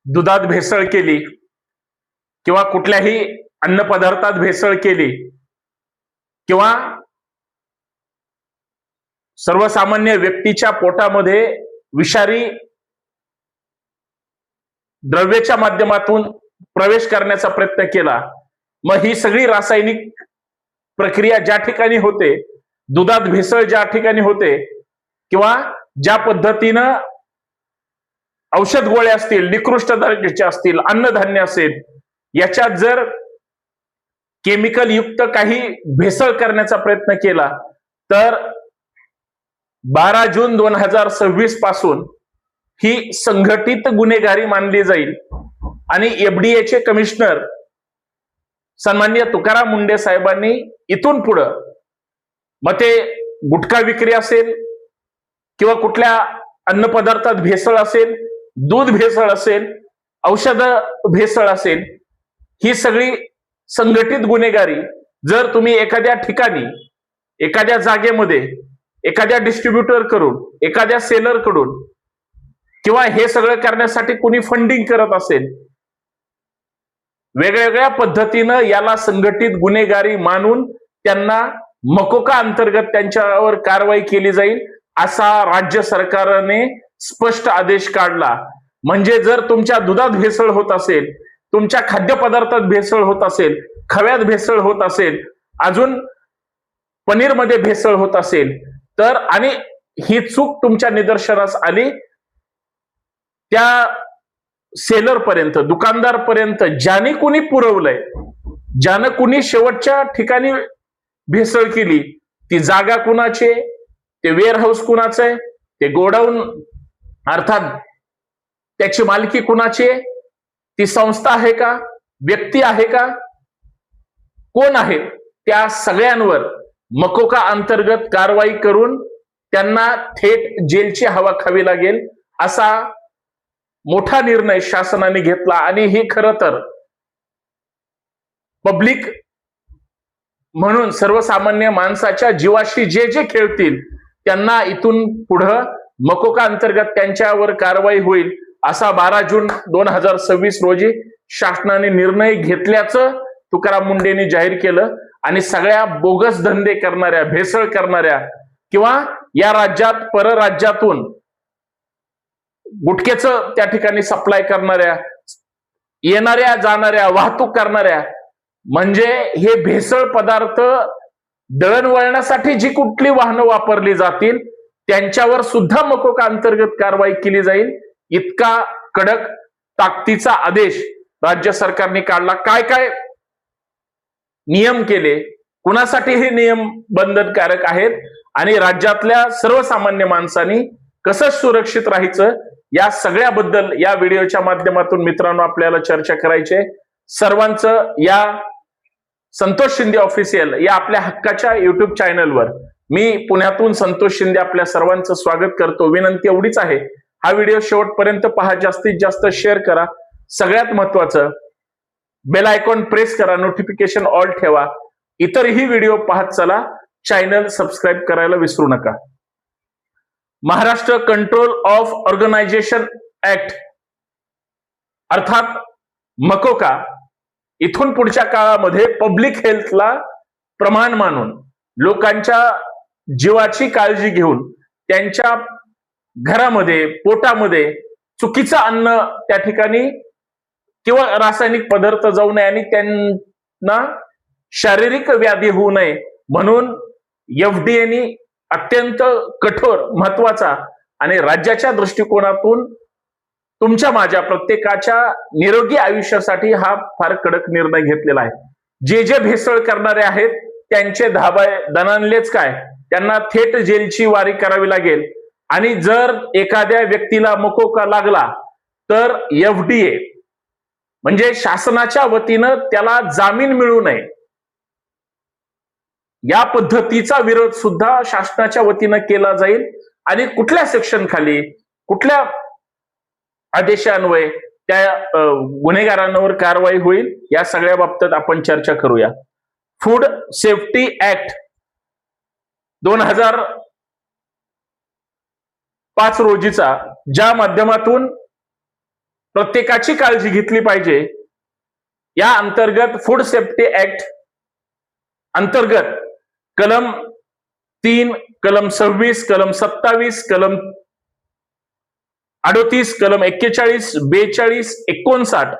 दुधात भेसळ केली किंवा कुठल्याही अन्नपदार्थात भेसळ केली किंवा सर्वसामान्य व्यक्तीच्या पोटामध्ये विषारी द्रव्याच्या माध्यमातून प्रवेश करण्याचा प्रयत्न केला, मग ही सगळी रासायनिक प्रक्रिया ज्या ठिकाणी होते, दुधात भेसळ ज्या ठिकाणी होते किंवा ज्या पद्धतीनं औषध गोळ्या असतील, निकृष्ट दर्जाचे असतील, अन्नधान्य असेल, याच्यात जर केमिकल युक्त काही भेसळ करण्याचा प्रयत्न केला तर 12 जून 2026 पासून ही संघटित गुन्हेगारी मानली जाईल आणि एफडीएचे कमिशनर सन्माननीय तुकाराम मुंडे साहेबांनी इथून पुढं मग ते गुटखा विक्री असेल किंवा कुठल्या अन्नपदार्थात भेसळ असेल, दूध भेसळ असेल, औषध भेसळ असेल, ही सगळी संघटित गुन्हेगारी जर तुम्ही एखाद्या ठिकाणी, एखाद्या जागेमध्ये, एखाद्या डिस्ट्रीब्युटर कडून, एखाद्या सेलर कडून किंवा हे सगळं करण्यासाठी कुणी फंडिंग करत असेल, वेगवेगळ्या पद्धतीनं याला संघटित गुन्हेगारी मानून त्यांना मकोका अंतर्गत त्यांच्यावर कारवाई केली जाईल असा राज्य सरकारने स्पष्ट आदेश काढला. म्हणजे जर तुमच्या दुधात भेसळ होत असेल, तुमच्या खाद्यपदार्थात भेसळ होत असेल, खव्यात भेसळ होत असेल, अजून पनीरमध्ये भेसळ होत असेल तर, आणि ही चूक तुमच्या निदर्शनास आली, त्या सेलर पर्यंत, दुकानदार पर्यंत ज्याने कुणी पुरवलंय, ज्यानं कुणी शेवटच्या ठिकाणी भेसळ केली, ती जागा कुणाची, ते वेअरहाऊस कुणाचं आहे, ते गोडाऊन अर्थात त्याची मालकी कुणाची आहे, ती संस्था आहे का, व्यक्ती आहे का, कोण आहे, त्या सगळ्यांवर मकोका अंतर्गत कारवाई करून त्यांना थेट जेलची हवा खावी लागेल असा मोठा निर्णय शासनाने घेतला. आणि हे खरं तर पब्लिक म्हणून सर्वसामान्य माणसाच्या जीवाशी जे जे खेळतील त्यांना इथून पुढं मकोका अंतर्गत त्यांच्यावर कारवाई होईल असा 12 जून 2026 रोजी शासनाने निर्णय घेतल्याचं तुकाराम मुंडेंनी जाहीर केलं. आणि सगळ्या बोगस धंदे करणाऱ्या, भेसळ करणाऱ्या किंवा या राज्यात परराज्यातून गुटख्याचं त्या ठिकाणी सप्लाय करणाऱ्या, येणाऱ्या जाणाऱ्या, वाहतूक करणाऱ्या, म्हणजे हे भेसळ पदार्थ दळणवळणासाठी जी कुठली वाहनं वापरली जातील त्यांच्यावर सुद्धा मकोका अंतर्गत कारवाई केली जाईल. इतका कडक ताकदीचा आदेश राज्य सरकारने काढला. काय काय नियम केले, कुणासाठी हे नियम बंधनकारक आहेत आणि राज्यातल्या सर्वसामान्य माणसांनी कसं सुरक्षित राहायचं, या सगळ्याबद्दल या व्हिडिओच्या माध्यमातून मित्रांनो आपल्याला चर्चा करायची. सर्वांचं या संतोष शिंदे ऑफिशियल या आपल्या हक्काच्या युट्यूब चॅनलवर मी पुण्यातून संतोष शिंदे आपल्या सर्वांचं स्वागत करतो. विनंती एवढीच आहे, हा व्हिडिओ शेवटपर्यंत पहा, जास्तीत जास्त शेअर करा, सगळ्यात महत्वाचं बेल आयकॉन प्रेस करा, नोटिफिकेशन ऑल ठेवा, इतरही व्हिडिओ पाहत चला, चॅनल सबस्क्राईब करायला विसरू नका. Maharashtra control of organisation act अर्थात मकोका इथून पुढच्या काळामध्ये पब्लिक हेल्थला प्रमाण मानून, लोकांच्या जीवाची काळजी घेऊन, त्यांच्या घरामध्ये, पोटामध्ये चुकीचं अन्न त्या ठिकाणी किंवा रासायनिक पदार्थ जाऊ नये आणि त्यांना शारीरिक व्याधी होऊ नये म्हणून एफडीएने अत्यंत कठोर, महत्वाचा आणि राज्याच्या दृष्टिकोनातून तुमच्या माझ्या प्रत्येकाच्या निरोगी आयुष्यासाठी हा फार कडक निर्णय घेतलेला आहे. जे जे भेसळ करणारे आहेत त्यांचे दणाणलेच काय, त्यांना थेट जेलची वारी करावी लागेल. आणि जर एखाद्या व्यक्तीला मकोका लागला तर एफडीए म्हणजे शासनाच्या वतीनं त्याला जामीन मिळू नये या पद्धतीचा विरोध सुद्धा शासनाच्या वतीनं केला जाईल. आणि कुठल्या सेक्शन खाली, कुठल्या आदेशान्वये त्या गुन्हेगारांवर कारवाई होईल या सगळ्या बाबतीत आपण चर्चा करूया. फूड सेफ्टी ऍक्ट 2005 रोजीचा, ज्या माध्यमातून प्रत्येकाची काळजी घेतली पाहिजे. या अंतर्गत फूड सेफ्टी ऍक्ट अंतर्गत कलम 3, कलम 26, कलम 27, कलम 38, कलम 41, 42, 59,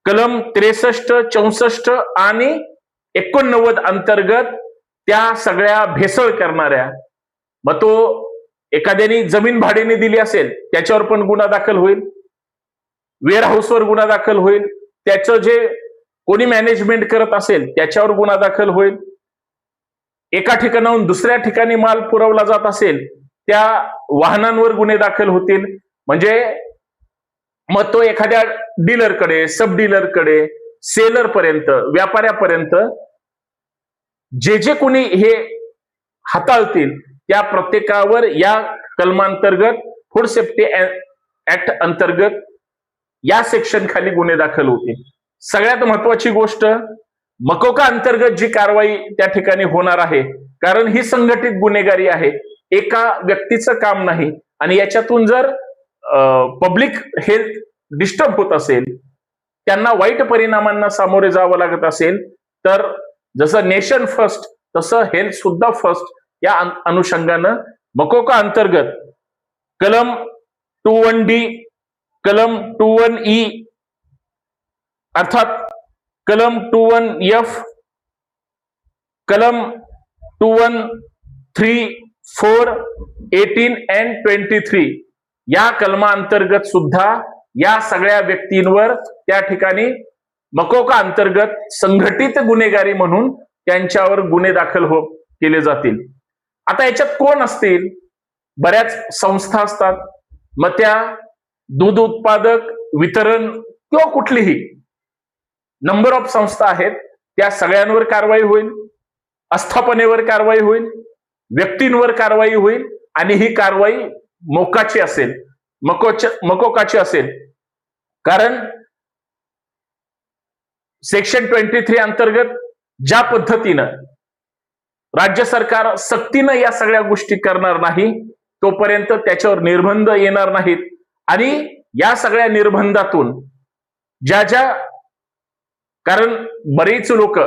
कलम 63, 64 आणि 89 अंतर्गत त्या सगळ्या भेसळ करणाऱ्या, मग तो एखाद्याने जमीन भाड्याने दिली असेल त्याच्यावर पण गुन्हा दाखल होईल, वेअर हाऊसवर गुन्हा दाखल होईल, त्याचं जे कोणी मॅनेजमेंट करत असेल त्याच्यावर गुन्हा दाखल होईल, एका ठिकाणाहून दुसऱ्या ठिकाणी माल पुरवला जात असेल त्या वाहनांवर गुन्हे दाखल होतील. म्हणजे मग तो एखाद्या डीलरकडे, सब डीलरकडे, सेलर पर्यंत, व्यापाऱ्यापर्यंत जे जे कोणी हे हाताळतील त्या प्रत्येकावर या कलमांतर्गत फूड सेफ्टी ऍक्ट अंतर्गत या सेक्शन खाली गुन्हे दाखल होतील. सगळ्यात महत्वाची गोष्ट, मकोका अंतर्गत जी कारवाई त्या ठिकाणी होणार आहे, कारण ही संघटित गुन्हेगारी आहे, एका व्यक्तीचं काम नाही. आणि याच्यातून जर पब्लिक हेल्थ डिस्टर्ब होत असेल, त्यांना वाईट परिणामांना सामोरे जावं लागत असेल, तर जसं नेशन फर्स्ट तसं हेल्थ सुद्धा फर्स्ट या अनुषंगानं मकोका अंतर्गत कलम 21D, कलम 21E अर्थात कलम 21F, कलम 21(3), 4, 18 and 23 या कलमा अंतर्गत सुद्धा या सगळ्या व्यक्तींवर त्या ठिकाणी मकोका अंतर्गत संघटित गुन्हेगारी म्हणून त्यांच्यावर गुन्हे दाखल केले जातील. आता याच्यात कोण असतील? बऱ्याच संस्था असतात, मग त्या दूध उत्पादक, वितरण किंवा कुठलीही नंबर ऑफ संस्था आहेत, त्या सगळ्यांवर कारवाई होईल, आस्थापनेवर कारवाई होईल, व्यक्तींवर कारवाई होईल आणि ही कारवाई मोकाची असेल, मकोकाची असेल. कारण सेक्शन 23 अंतर्गत ज्या पद्धतीनं राज्य सरकार सक्तीनं या सगळ्या गोष्टी करणार नाही तोपर्यंत त्याच्यावर निर्बंध येणार नाहीत. आणि या सगळ्या निर्बंधातून कारण बरेच लोक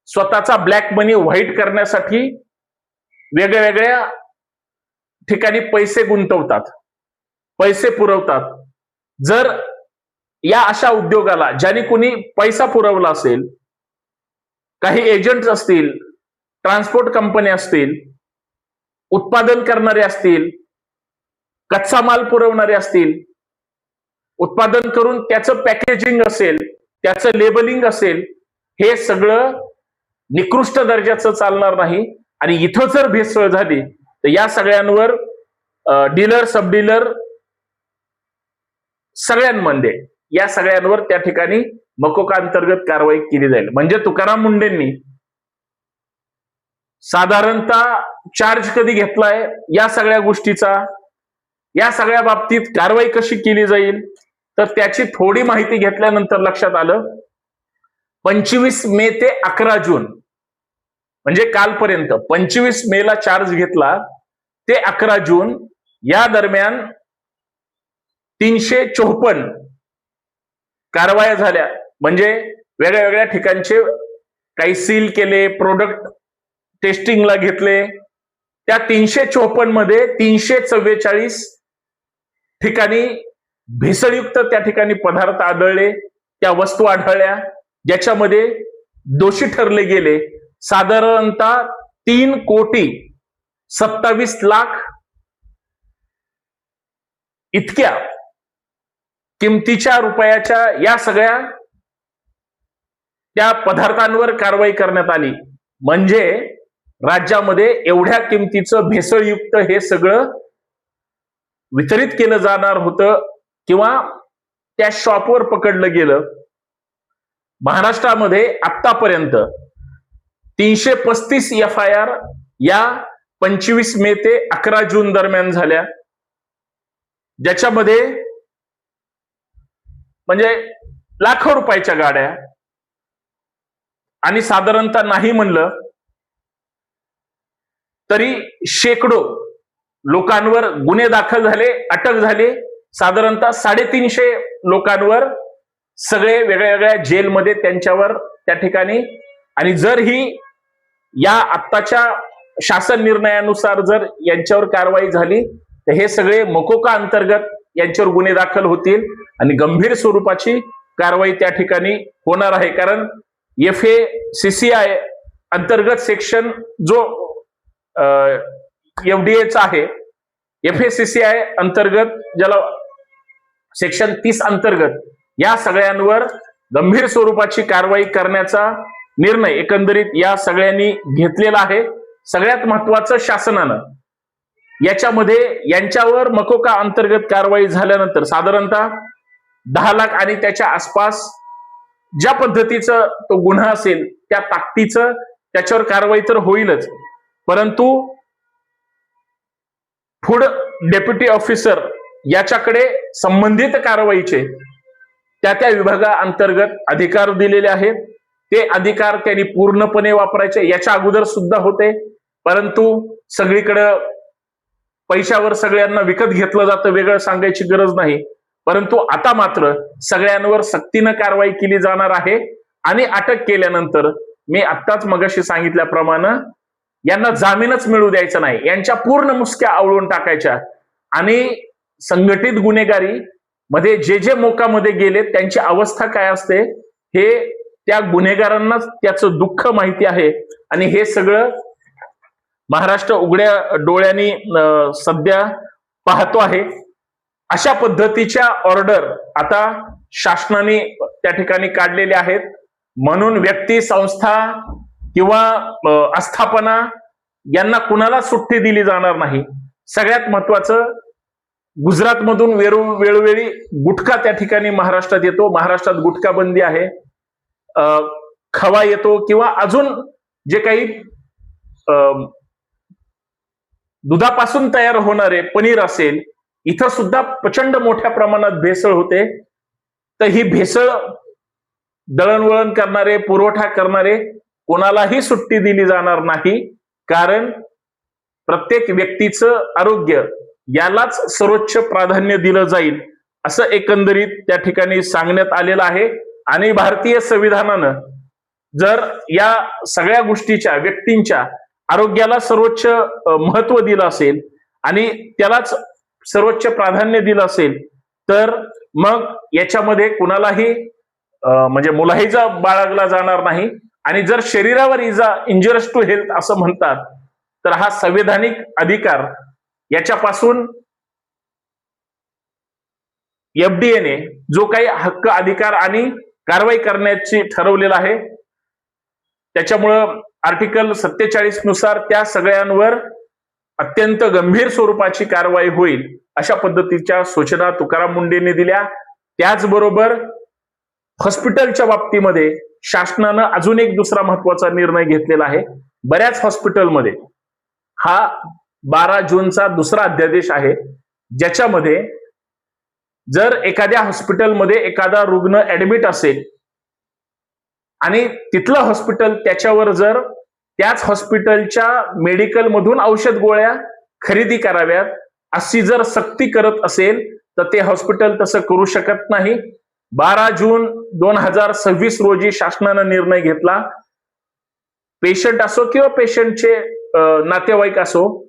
स्वतःचा ब्लॅक मनी व्हाईट करण्यासाठी वेगळ्या वेगळ्या ठिकाणी पैसे गुंतवतात, पैसे पुरवतात. जर या अशा उद्योगाला ज्याने कोणी पैसा पुरवला असेल, काही एजंट्स असतील, ट्रान्सपोर्ट कंपन्या असतील, उत्पादन करणारे असतील, कच्चा माल पुरवणारे असतील, उत्पादन करून त्याचं पॅकेजिंग असेल, त्याचं लेबलिंग असेल, हे सगळं निकृष्ट दर्जाचं चालणार नाही. आणि इथं जर भेसळ झाली तर या सगळ्यांवर डीलर, सब डीलर सगळ्यांमध्ये या सगळ्यांवर त्या ठिकाणी मकोका अंतर्गत कारवाई केली जाईल. म्हणजे तुकाराम मुंडेंनी साधारणतः चार्ज कधी घेतलाय या सगळ्या गोष्टीचा, या सगळ्या बाबतीत कारवाई कशी केली जाईल, तर त्याची थोडी माहिती घेतल्यानंतर लक्षात आलं 25 मे ते 11 जून म्हणजे कालपर्यंत 25 मेला चार्ज घेतला ते 11 जून या दरम्यान 354 कारवाया झाल्या. म्हणजे वेगळ्या वेगळ्या ठिकाणचे काही सील केले, प्रोडक्ट टेस्टिंगला घेतले. त्या 354 मध्ये 344 ठिकाणी भेसळयुक्त त्या ठिकाणी पदार्थ आढळले, त्या वस्तू आढळल्या, ज्याच्यामध्ये दोषी ठरले गेले साधारणतः 3,27,00,000 इतक्या किमतीच्या रुपयाच्या या सगळ्या त्या पदार्थांवर कारवाई करण्यात आली. म्हणजे राज्यामध्ये एवढ्या किमतीचं भेसळयुक्त हे सगळं वितरित केलं जाणार होतं किंवा त्या शॉपवर पकडलं गेलं. महाराष्ट्रामध्ये आतापर्यंत 335 FIR या 25 मे ते 11 जून दरम्यान झाल्या, ज्याच्यामध्ये म्हणजे लाखो रुपयाच्या गाड्या आणि साधारणतः नाही म्हणलं तरी शेकडो लोकांवर गुन्हे दाखल झाले, अटक झाले, साधारणतः 350 लोकांवर सगळे वेगळ्या वेगळ्या जेलमध्ये त्यांच्यावर त्या ठिकाणी, आणि जर ही या आत्ताच्या शासन निर्णयानुसार जर यांच्यावर कारवाई झाली तर हे सगळे मकोका अंतर्गत यांच्यावर गुन्हे दाखल होतील आणि गंभीर स्वरूपाची कारवाई त्या ठिकाणी होणार आहे. कारण FACCI अंतर्गत सेक्शन जो FDAचा आहे, FACCI अंतर्गत ज्याला सेक्शन 30 अंतर्गत या सगळ्यांवर गंभीर स्वरूपाची कारवाई करण्याचा निर्णय एकंदरीत या सगळ्यांनी घेतलेला आहे. सगळ्यात महत्वाचं शासनानं याच्यामध्ये यांच्यावर मकोका अंतर्गत कारवाई झाल्यानंतर साधारणतः 10 लाख आणि त्याच्या आसपास ज्या पद्धतीचं तो गुन्हा असेल त्या ताकदीचं त्याच्यावर कारवाई तर होईलच, परंतु फूड डेप्युटी ऑफिसर याच्याकडे संबंधित कारवाईचे त्या विभागाअंतर्गत अधिकार दिलेले आहेत. ते अधिकार त्यांनी पूर्णपणे वापरायचे. याच्या अगोदर सुद्धा होते, परंतु सगळीकडे पैशावर सगळ्यांना विकत घेतलं जातं, वेगळं सांगायची गरज नाही. परंतु आता मात्र सगळ्यांवर सक्तीनं कारवाई केली जाणार आहे आणि अटक केल्यानंतर मी आत्ताच मगाशी सांगितल्याप्रमाणे यांना जामीनच मिळू द्यायचा नाही, यांच्या पूर्ण मुसक्या आवळून टाकायच्या आणि संघटित गुन्हेगारी मध्ये जे मोकामध्ये गेले त्यांची अवस्था काय असते हे त्या गुन्हेगारांनाच त्याचं दुःख माहिती आहे. आणि हे सगळं महाराष्ट्र उघड्या डोळ्यांनी सध्या पाहतो आहे. अशा पद्धतीच्या ऑर्डर आता शासनाने त्या ठिकाणी काढलेले आहेत. म्हणून व्यक्ती, संस्था किंवा आस्थापना यांना कुणाला सुट्टी दिली जाणार नाही. सगळ्यात महत्वाचं, गुजरातमधून वेळोवेळी गुटखा त्या ठिकाणी महाराष्ट्रात येतो. महाराष्ट्रात गुटखा बंदी आहे. खवा येतो किंवा अजून जे काही दुधापासून तयार होणारे पनीर असेल, इथं सुद्धा प्रचंड मोठ्या प्रमाणात भेसळ होते. तर ही भेसळ दळणवळण करणारे, पुरवठा करणारे कोणालाही सुट्टी दिली जाणार नाही. कारण प्रत्येक व्यक्तीचं आरोग्य यालाच सर्वोच्च प्राधान्य दिलं जाईल असं एकंदरीत त्या ठिकाणी सांगण्यात आलेलं आहे. आणि भारतीय संविधानानं जर या सगळ्या गोष्टीच्या, व्यक्तींच्या आरोग्याला सर्वोच्च महत्व दिलं असेल आणि त्यालाच सर्वोच्च प्राधान्य दिलं असेल तर मग याच्यामध्ये कुणालाही म्हणजे मुलाहिजा बाळगला जाणार नाही. आणि जर शरीरावर इजा, इंजुरियस टू हेल्थ असं म्हणतात, तर हा संवैधानिक अधिकार याच्यापासून FDAने जो काही हक्क, अधिकार आणि कारवाई करण्याची ठरवलेला आहे, त्याच्यामुळं आर्टिकल 47 नुसार त्या सगळ्यांवर अत्यंत गंभीर स्वरूपाची कारवाई होईल अशा पद्धतीच्या सूचना तुकाराम मुंडेंनी दिल्या. त्याचबरोबर हॉस्पिटलच्या बाबतीमध्ये शासनानं अजून एक दुसरा महत्वाचा निर्णय घेतलेला आहे. बऱ्याच हॉस्पिटलमध्ये हा 12 जूनचा दुसरा अध्यादेश आहे, ज्याच्यामध्ये जर एखाद्या हॉस्पिटलमध्ये एखादा रुग्ण ऍडमिट असेल आणि तिथलं हॉस्पिटल त्याच्यावर जर त्याच हॉस्पिटलच्या मेडिकल मधून औषध गोळ्या खरेदी कराव्यात अशी जर सक्ती करत असेल तर ते हॉस्पिटल तसं करू शकत नाही. 12 जून 2026 रोजी शासनानं निर्णय घेतला. पेशंट असो किंवा पेशंटचे नातेवाईक असो,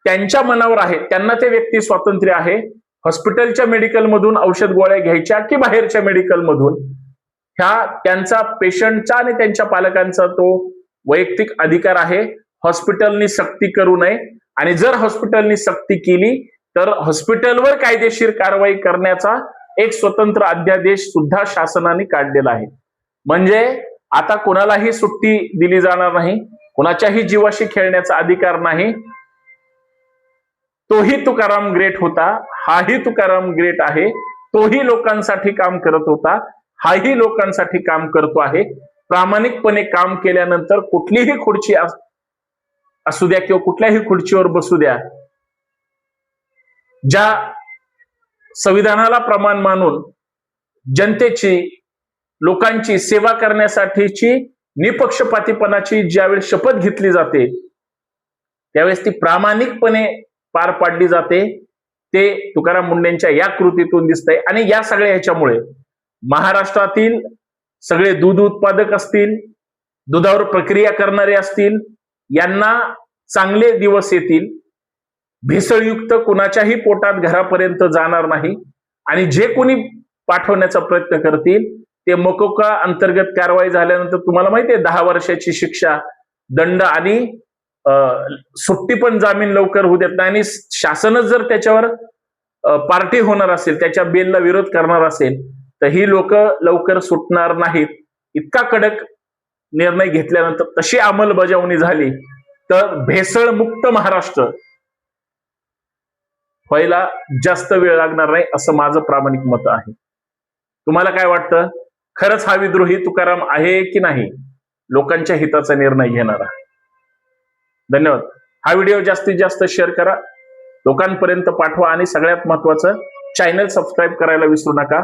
त्यांच्या मनावर आहे, त्यांना ते व्यक्ती स्वातंत्र्य आहे हॉस्पिटलच्या मेडिकल मधून औषध गोळ्या घ्यायच्या की बाहेरच्या मेडिकल मधून. ह्या त्यांचा, पेशंटचा आणि त्यांच्या पालकांचा तो वैयक्तिक अधिकार आहे. हॉस्पिटलनी सक्ती करू नये. आणि जर हॉस्पिटलनी सक्ती केली तर हॉस्पिटलवर कायदेशीर कारवाई करण्याचा एक स्वतंत्र अध्यादेश सुद्धा शासनाने काढलेला आहे. म्हणजे आता कोणालाही सुट्टी दिली जाणार नाही, कोणाच्याही जीवाशी खेळण्याचा अधिकार नाही. तोही तुकाराम ग्रेट होता, हाही तुकाराम ग्रेट आहे. तोही लोकांसाठी काम करत होता, हाही लोकांसाठी काम करतो आहे. प्रामाणिकपणे काम केल्यानंतर कुठलीही खुर्ची असू द्या किंवा कुठल्याही खुर्चीवर बसू द्या, ज्या संविधानाला प्रमाण मानून जनतेची, लोकांची सेवा करण्यासाठीची निपक्षपातीपणाची ज्यावेळेस शपथ घेतली जाते त्यावेळेस ती प्रामाणिकपणे पार पाडली जाते. ते तुकाराम मुंडेंच्या या कृतीतून दिसतंय. आणि या सगळ्या ह्याच्यामुळे महाराष्ट्रातील सगळे दूध उत्पादक असतील, दुधावर प्रक्रिया करणारे असतील, यांना चांगले दिवस येतील. भेसळयुक्त कुणाच्याही पोटात घरापर्यंत जाणार नाही. आणि जे कोणी पाठवण्याचा प्रयत्न करतील ते मकोका अंतर्गत कारवाई झाल्यानंतर तुम्हाला माहितीये 10 वर्षाची शिक्षा, दंड आणि सुट्टी पण, जामीन लवकर होऊ देत नाही. आणि शासनच जर त्याच्यावर पार्टी होणार असेल, त्याच्या बेलला विरोध करणार असेल, तर ही लोक लवकर सुटणार नाहीत. इतका कडक निर्णय घेतल्यानंतर, तशी अंमलबजावणी झाली तर भेसळमुक्त महाराष्ट्र व्हायला जास्त वेळ लागणार नाही, असं माझं प्रामाणिक मत आहे. तुम्हाला काय वाटतं? खरंच हा विद्रोही तुकाराम आहे की नाही? लोकांच्या हिताचा निर्णय घेणारा. धन्यवाद. हा व्हिडिओ जास्तीत जास्त शेअर करा, लोकांपर्यंत पाठवा आणि सगळ्यात महत्वाचं, चॅनल सबस्क्राईब करायला विसरू नका.